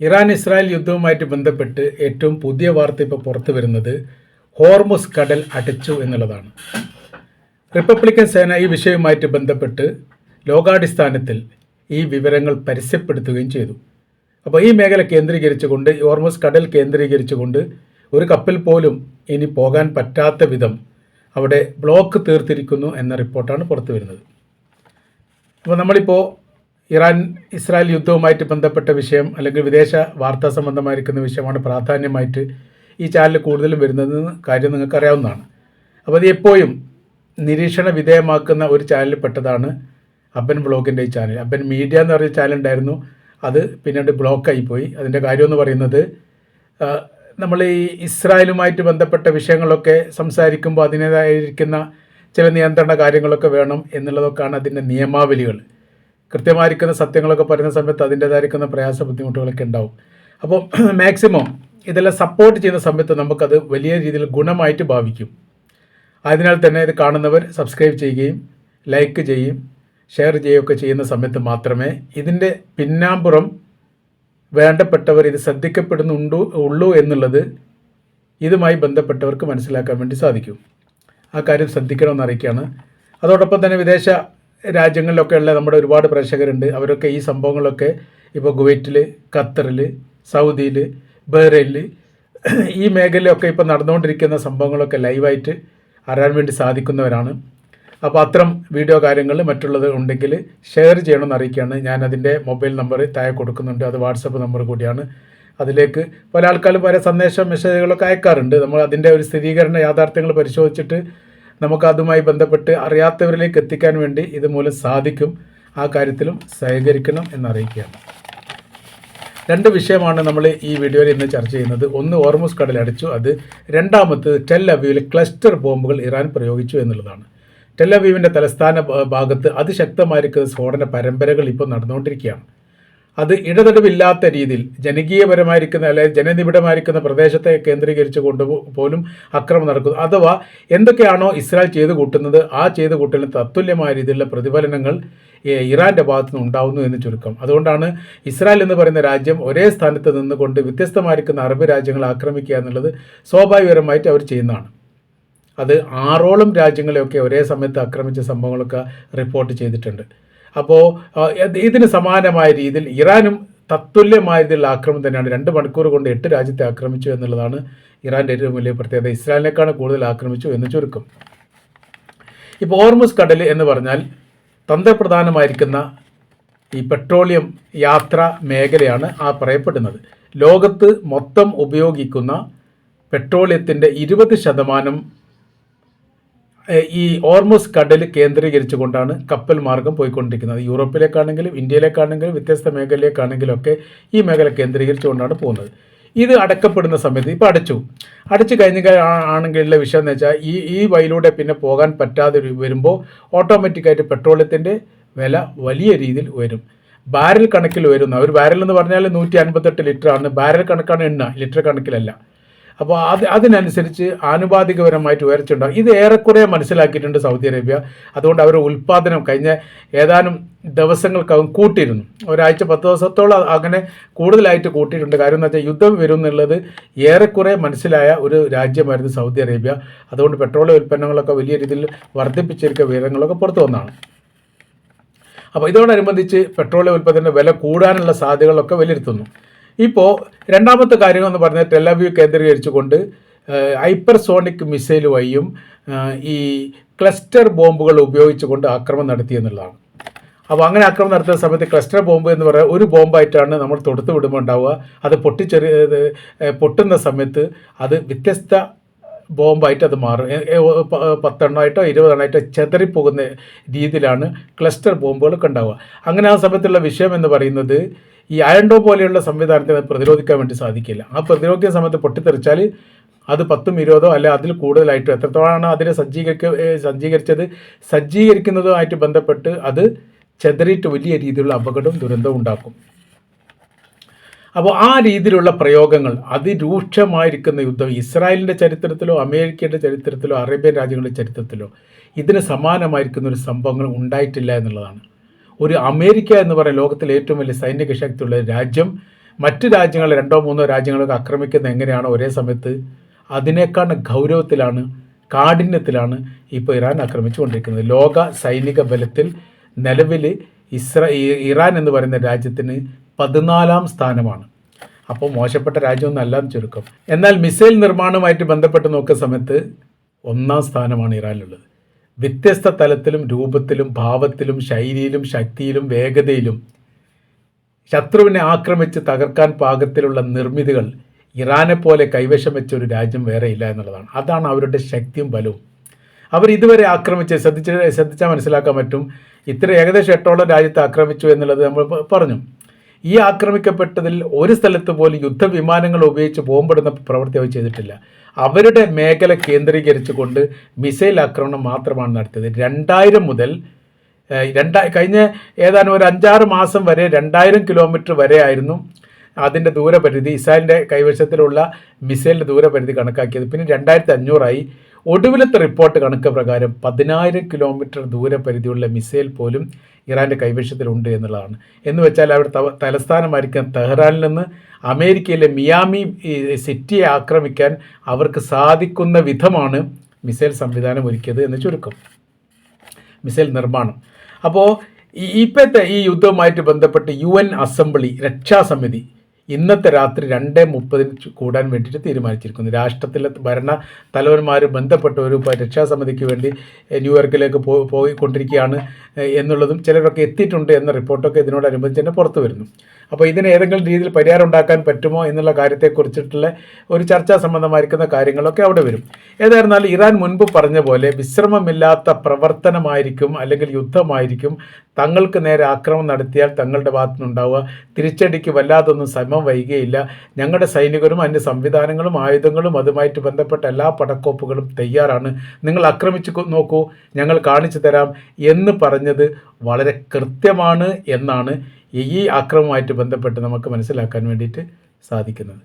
Iran Israel യുദ്ധവുമായിട്ട് ബന്ധപ്പെട്ട് ഏറ്റവും പുതിയ വാർത്ത ഇപ്പോൾ പുറത്തു വരുന്നത് ഹോർമുസ് കടൽ അടച്ചു എന്നുള്ളതാണ്. റിപ്പബ്ലിക്കൻ സേന ഈ വിഷയവുമായിട്ട് ബന്ധപ്പെട്ട് ലോകാടിസ്ഥാനത്തിൽ ഈ വിവരങ്ങൾ പരസ്യപ്പെടുത്തുകയും ചെയ്തു. അപ്പോൾ ഈ മേഖല കേന്ദ്രീകരിച്ചുകൊണ്ട്, ഹോർമുസ് കടൽ കേന്ദ്രീകരിച്ചുകൊണ്ട് ഒരു കപ്പൽ പോലും ഇനി പോകാൻ പറ്റാത്ത വിധം അവിടെ ബ്ലോക്ക് തീർത്തിരിക്കുന്നു എന്ന റിപ്പോർട്ടാണ് പുറത്തു വരുന്നത്. അപ്പോൾ നമ്മളിപ്പോൾ ഇറാൻ ഇസ്രായേൽ യുദ്ധവുമായിട്ട് ബന്ധപ്പെട്ട വിഷയം അല്ലെങ്കിൽ വിദേശ വാർത്താ സംബന്ധമായിരിക്കുന്ന വിഷയമാണ് പ്രാധാന്യമായിട്ട് ഈ ചാനൽ കൂടുതലും വരുന്നതെന്ന് കാര്യം നിങ്ങൾക്ക് അറിയാവുന്നതാണ്. അപ്പോൾ അത് എപ്പോഴും നിരീക്ഷണ വിധേയമാക്കുന്ന ഒരു ചാനലിൽ പെട്ടതാണ് അബൻ വ്ളോഗിൻ്റെ ഈ ചാനൽ. അബൻ മീഡിയ എന്ന് പറയുന്ന ചാനൽ ഉണ്ടായിരുന്നു, അത് പിന്നീട് ബ്ലോക്കായിപ്പോയി. അതിൻ്റെ കാര്യമെന്ന് പറയുന്നത്, നമ്മൾ ഈ ഇസ്രായേലുമായിട്ട് ബന്ധപ്പെട്ട വിഷയങ്ങളൊക്കെ സംസാരിക്കുമ്പോൾ അതിൻ്റേതായിരിക്കുന്ന ചില നിയന്ത്രണ കാര്യങ്ങളൊക്കെ വേണം എന്നുള്ളതൊക്കെയാണ് അതിൻ്റെ നിയമാവലികൾ. കൃത്യമായിരിക്കുന്ന സത്യങ്ങളൊക്കെ പറയുന്ന സമയത്ത് അതിൻ്റേതായിരിക്കുന്ന പ്രയാസ ബുദ്ധിമുട്ടുകളൊക്കെ ഉണ്ടാവും. അപ്പോൾ മാക്സിമം ഇതെല്ലാം സപ്പോർട്ട് ചെയ്യുന്ന സമയത്ത് നമുക്കത് വലിയ രീതിയിൽ ഗുണമായിട്ട് ഭാവിക്കും. അതിനാൽ തന്നെ ഇത് കാണുന്നവർ സബ്സ്ക്രൈബ് ചെയ്യുകയും ലൈക്ക് ചെയ്യുകയും ഷെയർ ചെയ്യുകയൊക്കെ ചെയ്യുന്ന സമയത്ത് മാത്രമേ ഇതിൻ്റെ പിന്നാമ്പുറം വേണ്ടപ്പെട്ടവർ ഇത് ഉള്ളൂ എന്നുള്ളത് ഇതുമായി ബന്ധപ്പെട്ടവർക്ക് മനസ്സിലാക്കാൻ വേണ്ടി സാധിക്കും. ആ കാര്യം ശ്രദ്ധിക്കണമെന്ന് അറിയിക്കുകയാണ്. അതോടൊപ്പം തന്നെ വിദേശ രാജ്യങ്ങളിലൊക്കെ ഉള്ള നമ്മുടെ ഒരുപാട് പ്രേക്ഷകരുണ്ട്. അവരൊക്കെ ഈ സംഭവങ്ങളൊക്കെ ഇപ്പോൾ കുവൈറ്റിൽ, ഖത്തറിൽ, സൗദിയിൽ, ബഹ്റൈനിൽ ഈ മേഖലയിലൊക്കെ ഇപ്പോൾ നടന്നുകൊണ്ടിരിക്കുന്ന സംഭവങ്ങളൊക്കെ ലൈവായിട്ട് അറിയാൻ വേണ്ടി സാധിക്കുന്നവരാണ്. അപ്പോൾ അത്തരം വീഡിയോ കാര്യങ്ങൾ മറ്റുള്ളത് ഉണ്ടെങ്കിൽ ഷെയർ ചെയ്യണമെന്ന് അറിയിക്കുകയാണ്. ഞാൻ അതിൻ്റെ മൊബൈൽ നമ്പർ താഴെ കൊടുക്കുന്നുണ്ട്. അത് വാട്സപ്പ് നമ്പർ കൂടിയാണ്. അതിലേക്ക് പല ആൾക്കാരും പല മെസ്സേജുകളൊക്കെ അയക്കാറുണ്ട്. നമ്മൾ അതിൻ്റെ ഒരു സ്ഥിരീകരണ യാഥാർത്ഥ്യങ്ങൾ പരിശോധിച്ചിട്ട് നമുക്ക് അതുമായി ബന്ധപ്പെട്ട് അറിയാത്തവരിലേക്ക് എത്തിക്കാൻ വേണ്ടി ഇതുമൂലം സാധിക്കും. ആ കാര്യത്തിലും സഹകരിക്കണം എന്നറിയിക്കുകയാണ്. രണ്ട് വിഷയമാണ് നമ്മൾ ഈ വീഡിയോയിൽ ഇന്ന് ചർച്ച ചെയ്യുന്നത്. ഒന്ന്, ഹോർമുസ് കടൽ അടച്ചു. അത് രണ്ടാമത് ടെൽ അവീവിൽ ക്ലസ്റ്റർ ബോംബുകൾ ഇറാൻ പ്രയോഗിച്ചു എന്നുള്ളതാണ്. ടെൽ അവീവിൻ്റെ തലസ്ഥാന ഭാഗത്ത് അതിശക്തമായിരിക്കുന്ന സ്ഫോടന പരമ്പരകൾ ഇപ്പോൾ നടന്നുകൊണ്ടിരിക്കുകയാണ്. അത് ഇടതടവില്ലാത്ത രീതിയിൽ ജനകീയപരമായിരിക്കുന്ന അല്ലെങ്കിൽ ജനനിബിഡമായിരിക്കുന്ന പ്രദേശത്തെ കേന്ദ്രീകരിച്ച് കൊണ്ട് പോലും അക്രമം നടക്കുന്നു. അഥവാ എന്തൊക്കെയാണോ ഇസ്രായേൽ ചെയ്തു കൂട്ടുന്നത് ആ ചെയ്തു കൂട്ടലിന് തത്തുല്യമായ രീതിയിലുള്ള പ്രതിഫലനങ്ങൾ ഇറാൻ്റെ ഭാഗത്തു നിന്ന് ഉണ്ടാവുന്നു എന്ന് ചുരുക്കം. അതുകൊണ്ടാണ് ഇസ്രായേൽ എന്ന് പറയുന്ന രാജ്യം ഒരേ സ്ഥാനത്ത് നിന്നുകൊണ്ട് വ്യത്യസ്തമായിരിക്കുന്ന അറബ് രാജ്യങ്ങളെ ആക്രമിക്കുക എന്നുള്ളത് സ്വാഭാവികപരമായിട്ട് അവർ ചെയ്യുന്നതാണ്. അത് 6ഓളം രാജ്യങ്ങളെയൊക്കെ ഒരേ സമയത്ത് ആക്രമിച്ച സംഭവങ്ങളൊക്കെ റിപ്പോർട്ട് ചെയ്തിട്ടുണ്ട്. അപ്പോൾ ഇതിന് സമാനമായ രീതിയിൽ ഇറാനും തത്തുല്യമായ രീതിയിലുള്ള ആക്രമണം തന്നെയാണ്. 2 മണിക്കൂർ കൊണ്ട് 8 രാജ്യത്തെ ആക്രമിച്ചു എന്നുള്ളതാണ് ഇറാൻ്റെ ഏറ്റവും വലിയ പ്രത്യേകത. ഇസ്രായേലിനേക്കാണ് കൂടുതൽ ആക്രമിച്ചു എന്ന് ചുരുക്കം. ഇപ്പോൾ ഹോർമുസ് കടൽ എന്ന് പറഞ്ഞാൽ തന്ത്രപ്രധാനമായിരിക്കുന്ന ഈ പെട്രോളിയം യാത്രാ മേഖലയാണ് ആ പറയപ്പെടുന്നത്. ലോകത്ത് മൊത്തം ഉപയോഗിക്കുന്ന പെട്രോളിയത്തിൻ്റെ 20% ഈ ഹോർമുസ് കടൽ കേന്ദ്രീകരിച്ചു കൊണ്ടാണ് കപ്പൽ മാർഗം പോയിക്കൊണ്ടിരിക്കുന്നത്. യൂറോപ്പിലേക്കാണെങ്കിലും ഇന്ത്യയിലേക്കാണെങ്കിലും വ്യത്യസ്ത മേഖലയിലേക്കാണെങ്കിലും ഒക്കെ ഈ മേഖല കേന്ദ്രീകരിച്ചുകൊണ്ടാണ് പോകുന്നത്. ഇത് അടക്കപ്പെടുന്ന സമയത്ത് ഇപ്പോൾ അടച്ചു ആണെങ്കിലുള്ള വിഷയം എന്ന് വെച്ചാൽ ഈ വഴിയിലൂടെ പിന്നെ പോകാൻ പറ്റാതെ വരുമ്പോൾ ഓട്ടോമാറ്റിക്കായിട്ട് പെട്രോളിയത്തിൻ്റെ വില വലിയ രീതിയിൽ ഉയരും. ബാരൽ കണക്കിൽ ഉയരുന്ന ഒരു ബാരൽ എന്ന് പറഞ്ഞാൽ 158 ലിറ്ററാണ്. ബാരൽ കണക്കാണ് എണ്ണ, ലിറ്റർ കണക്കിലല്ല. അപ്പോൾ അതിനനുസരിച്ച് ആനുപാതികപരമായിട്ട് ഉയർച്ചയുണ്ടാകും. ഇത് ഏറെക്കുറെ മനസ്സിലാക്കിയിട്ടുണ്ട് സൗദി അറേബ്യ. അതുകൊണ്ട് അവരുടെ ഉൽപ്പാദനം കഴിഞ്ഞ ഏതാനും ദിവസങ്ങൾക്കകം കൂട്ടിയിരുന്നു. ഒരാഴ്ച 10 ദിവസത്തോളം അങ്ങനെ കൂടുതലായിട്ട് കൂട്ടിയിട്ടുണ്ട്. കാര്യം എന്ന് വെച്ചാൽ യുദ്ധം വരും എന്നുള്ളത് ഏറെക്കുറെ മനസ്സിലായ ഒരു രാജ്യമായിരുന്നു സൗദി അറേബ്യ. അതുകൊണ്ട് പെട്രോളിയം ഉൽപ്പന്നങ്ങളൊക്കെ വലിയ രീതിയിൽ വർദ്ധിപ്പിച്ചിരിക്കുന്ന വിവരങ്ങളൊക്കെ പുറത്തു വന്നതാണ്. അപ്പോൾ ഇതോടനുബന്ധിച്ച് പെട്രോളിയം ഉൽപ്പന്നത്തിൻ്റെ വില കൂടാനുള്ള സാധ്യതകളൊക്കെ വിലയിരുത്തുന്നു. ഇപ്പോൾ രണ്ടാമത്തെ കാര്യം എന്ന് പറഞ്ഞാൽ ടെൽ അവീവ് കേന്ദ്രീകരിച്ചുകൊണ്ട് ഹൈപ്പർസോണിക് മിസൈൽ വഴിയും ഈ ക്ലസ്റ്റർ ബോംബുകൾ ഉപയോഗിച്ചുകൊണ്ട് ആക്രമണം നടത്തി എന്നുള്ളതാണ്. അപ്പോൾ അങ്ങനെ ആക്രമണം നടത്തുന്ന സമയത്ത് ക്ലസ്റ്റർ ബോംബ് എന്ന് പറയുന്നത് ഒരു ബോംബായിട്ടാണ് നമ്മൾ തൊടുത്ത് വിടുമ്പോൾ ഉണ്ടാവുക. അത് പൊട്ടുന്ന സമയത്ത് അത് വ്യത്യസ്ത ബോംബായിട്ട് അത് മാറും. 10 എണ്ണമായിട്ടോ 20 എണ്ണമായിട്ടോ ചെതറിപ്പോകുന്ന രീതിയിലാണ് ക്ലസ്റ്റർ ബോംബുകളൊക്കെ ഉണ്ടാവുക. അങ്ങനെ ആ സമയത്തുള്ള വിഷയം എന്ന് പറയുന്നത് ഈ അയൺ ഡോം പോലെയുള്ള സംവിധാനത്തെ പ്രതിരോധിക്കാൻ വേണ്ടി സാധിക്കില്ല. ആ പ്രതിരോധിക്കുന്ന സമയത്ത് പൊട്ടിത്തെറിച്ചാൽ അത് 10ഉം 20ഓ അല്ല അതിൽ കൂടുതലായിട്ടോ എത്രത്തോളമാണ് അതിനെ സജ്ജീകരിക്കുന്നതുമായിട്ട് ബന്ധപ്പെട്ട് അത് ചെതറിയിട്ട് വലിയ രീതിയിലുള്ള അപകടവും ദുരന്തവും ഉണ്ടാക്കും. അപ്പോൾ ആ രീതിയിലുള്ള പ്രയോഗങ്ങൾ, അതിരൂക്ഷമായിരിക്കുന്ന യുദ്ധം ഇസ്രായേലിൻ്റെ ചരിത്രത്തിലോ അമേരിക്കയുടെ ചരിത്രത്തിലോ അറേബ്യൻ രാജ്യങ്ങളുടെ ചരിത്രത്തിലോ ഇതിന് സമാനമായിരിക്കുന്ന ഒരു സംഭവങ്ങൾ ഉണ്ടായിട്ടില്ല എന്നുള്ളതാണ്. ഒരു അമേരിക്ക എന്ന് പറയുന്ന ലോകത്തിലെ ഏറ്റവും വലിയ സൈനിക ശക്തിയുള്ള രാജ്യം മറ്റ് രാജ്യങ്ങൾ 2-3 രാജ്യങ്ങളൊക്കെ ആക്രമിക്കുന്നത് എങ്ങനെയാണോ ഒരേ സമയത്ത് അതിനേക്കാൾ ഗൗരവത്തിലാണ്, കാഠിന്യത്തിലാണ് ഇപ്പോൾ ഇറാൻ ആക്രമിച്ചുകൊണ്ടിരിക്കുന്നത്. ലോക സൈനിക ബലത്തിൽ നിലവിൽ ഇറാൻ എന്ന് പറയുന്ന രാജ്യത്തിന് 14ാം സ്ഥാനമാണ്. അപ്പോൾ മോശപ്പെട്ട രാജ്യമൊന്നും അല്ലാന്ന് ചുരുക്കം. എന്നാൽ മിസൈൽ നിർമ്മാണവുമായിട്ട് ബന്ധപ്പെട്ട് നോക്കുന്ന സമയത്ത് 1ാം സ്ഥാനമാണ് ഇറാനിലുള്ളത്. വ്യത്യസ്ത തലത്തിലും രൂപത്തിലും ഭാവത്തിലും ശൈലിയിലും ശക്തിയിലും വേഗതയിലും ശത്രുവിനെ ആക്രമിച്ച് തകർക്കാൻ പാകത്തിലുള്ള നിർമ്മിതികൾ ഇറാനെ പോലെ കൈവശം വെച്ച ഒരു രാജ്യം വേറെ ഇല്ല എന്നുള്ളതാണ്. അതാണ് അവരുടെ ശക്തിയും ബലവും. അവർ ഇതുവരെ ആക്രമിച്ച് ശ്രദ്ധിച്ചാൽ മനസ്സിലാക്കാൻ പറ്റും. ഇത്ര ഏകദേശം 8ഓളം രാജ്യത്തെ ആക്രമിച്ചു എന്നുള്ളത് നമ്മൾ പറഞ്ഞു. ഈ ആക്രമിക്കപ്പെട്ടതിൽ ഒരു സ്ഥലത്ത് പോലും യുദ്ധവിമാനങ്ങൾ ഉപയോഗിച്ച് ബോംബിടുന്ന പ്രവൃത്തി അവർ ചെയ്തിട്ടില്ല. അവരുടെ മേഖല കേന്ദ്രീകരിച്ചുകൊണ്ട് മിസൈൽ ആക്രമണം മാത്രമാണ് നടത്തിയത്. 2000 മുതൽ കഴിഞ്ഞ ഏതാനും ഒരു 5-6 മാസം വരെ 2000 കിലോമീറ്റർ വരെ ആയിരുന്നു അതിൻ്റെ ദൂരപരിധി. ഇസ്രായേലിൻ്റെ കൈവശത്തിലുള്ള മിസൈലിൻ്റെ ദൂരപരിധി കണക്കാക്കിയത്. പിന്നെ 2500 ഒടുവിലത്തെ റിപ്പോർട്ട് കണക്ക് പ്രകാരം 10,000 കിലോമീറ്റർ ദൂരപരിധിയുള്ള മിസൈൽ പോലും ഇറാൻ്റെ കൈവശത്തിലുണ്ട് എന്നുള്ളതാണ്. എന്ന് വെച്ചാൽ അവരുടെ തലസ്ഥാനമായിരിക്കുന്ന തെഹ്റാനിൽ നിന്ന് അമേരിക്കയിലെ മിയാമി സിറ്റിയെ ആക്രമിക്കാൻ അവർക്ക് സാധിക്കുന്ന വിധമാണ് മിസൈൽ സംവിധാനം ഒരുക്കിയത് എന്ന് ചുരുക്കം. മിസൈൽ നിർമ്മാണം. അപ്പോൾ ഇപ്പോഴത്തെ ഈ യുദ്ധവുമായിട്ട് ബന്ധപ്പെട്ട് UN അസംബ്ലി രക്ഷാസമിതി ഇന്നത്തെ രാത്രി 2:30 കൂടാൻ വേണ്ടിയിട്ട് തീരുമാനിച്ചിരിക്കുന്നു. രാഷ്ട്രത്തിലെ ഭരണ തലവന്മാർ ബന്ധപ്പെട്ടവരും രക്ഷാസമിതിക്ക് വേണ്ടി ന്യൂയോർക്കിലേക്ക് പോയിക്കൊണ്ടിരിക്കുകയാണ് എന്നുള്ളതും ചിലരൊക്കെ എത്തിയിട്ടുണ്ട് എന്ന റിപ്പോർട്ടൊക്കെ ഇതിനോടനുബന്ധിച്ച് തന്നെ പുറത്തു വരുന്നു. അപ്പോൾ ഇതിന് ഏതെങ്കിലും രീതിയിൽ പരിഹാരം ഉണ്ടാക്കാൻ പറ്റുമോ എന്നുള്ള കാര്യത്തെക്കുറിച്ചിട്ടുള്ള ഒരു ചർച്ചാ സംബന്ധമായിരിക്കുന്ന കാര്യങ്ങളൊക്കെ അവിടെ വരും. ഏതായിരുന്നാലും ഇറാൻ മുൻപ് പറഞ്ഞ പോലെ വിശ്രമമില്ലാത്ത പ്രവർത്തനമായിരിക്കും അല്ലെങ്കിൽ യുദ്ധമായിരിക്കും തങ്ങൾക്ക് നേരെ ആക്രമണം നടത്തിയാൽ തങ്ങളുടെ ഭാഗത്തുനിന്നുണ്ടാവുക. തിരിച്ചടിക്ക് വല്ലാതൊന്നും സമയം വൈകുകയില്ല. ഞങ്ങളുടെ സൈനികരും അതിൻ്റെ സംവിധാനങ്ങളും ആയുധങ്ങളും അതുമായിട്ട് ബന്ധപ്പെട്ട എല്ലാ പടക്കോപ്പുകളും തയ്യാറാണ്, നിങ്ങൾ ആക്രമിച്ച് നോക്കൂ, ഞങ്ങൾ കാണിച്ചു തരാം എന്ന് പറഞ്ഞത് വളരെ കൃത്യമാണ് എന്നാണ് ഈ ആക്രമണവുമായിട്ട് ബന്ധപ്പെട്ട് നമുക്ക് മനസ്സിലാക്കാൻ വേണ്ടിയിട്ട് സാധിക്കുന്നത്.